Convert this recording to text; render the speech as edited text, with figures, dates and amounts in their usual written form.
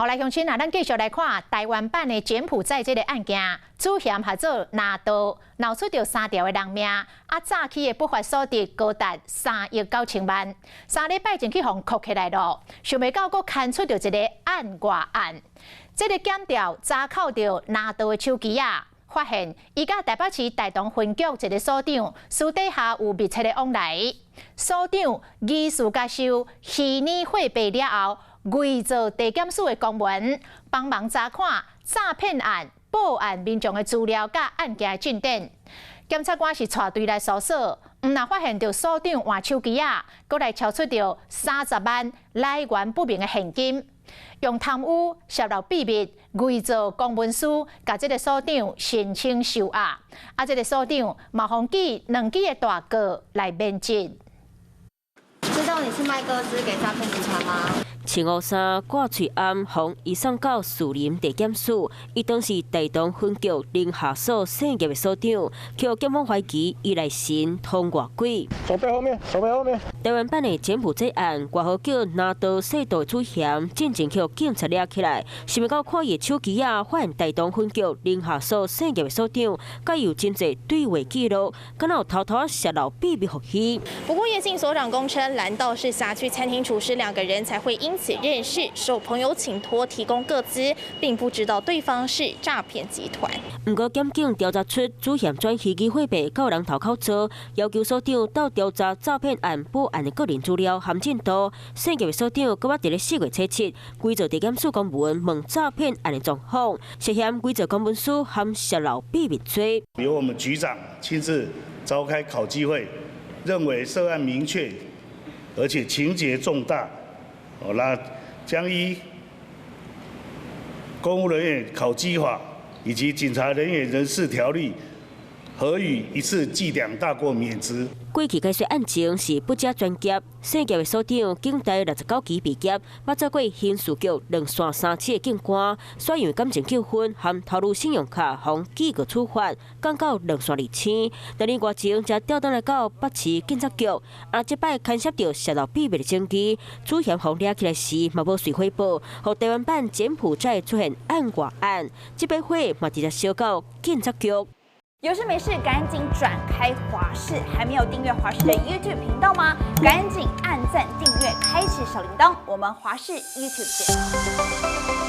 好来，乡亲啊，咱继续来看台湾版的柬埔寨这个案件，主嫌合作拿刀闹出着3条的人命，早期的不法所得高达3亿9千万，3礼拜前去互扣起来咯，想袂到佫牵出着一个案外案。这个检调查扣着拿刀的手机啊，发现伊甲台北市大同分局一个所长私底下有密切的往来，所长疑似接受虚拟货币了后。 伪造地检署的公文，帮忙查看诈骗案、报案民众的资料甲案件的进展。检察官是带队来搜索，毋但发现着所长换手机啊，阁来敲出着30万来源不明的现金，用贪污、泄露秘密、伪造公文书，甲这个所长申请收押。这个所长嘛，互记2支的大告来免职。知道你是卖个资给诈骗集团吗？ 穿乌衫、挂喙暗，互移送到树林地检署。伊当时大同分局宁夏所产业的所长，去检方怀疑伊来神通外鬼。手背后面，手背后面。台湾版的柬埔寨案，外号叫拿刀窃盗主嫌，进前去警察抓起来，想袂到看伊手机啊，发现大同分局宁夏所产业的所长，甲有真侪对话记录，敢有偷偷泄露秘密互伊。不过叶姓所长供称，蓝道是辖区餐厅厨师2个人才会因此认识，受朋友请托提供个资，并不知道对方是诈骗集团。不过检警调查出主嫌转虚拟货币到人头口做，要求所长到调查诈骗案报案的个人资料含进度。产业的所长搁伫咧4月7日伪造地检署公文问诈骗案的状况，涉嫌伪造公文书含泄露秘密罪。由我们局长亲自召开考纪会，认为涉案明确，而且情节重大。 那将依公务人员考绩法以及警察人员人事条例，合予一次记2大过免职。过去解说案情是不假专业，产业的所长警大69期毕业，捌做过刑事局2线3次的警官，所以因为感情纠纷含投入信用卡，互记过处罚，降到2线2星。但年外前才调动来到北市警察局，这摆牵涉到泄露秘密的证据，主嫌互抓起来时嘛无随汇报，互台湾版柬埔寨出现案外案，这笔会嘛直接烧到警察局。 有事没事赶紧转开华视，还没有订阅华视的 YouTube 频道吗？赶紧按赞、订阅、开启小铃铛，我们华视 YouTube 见。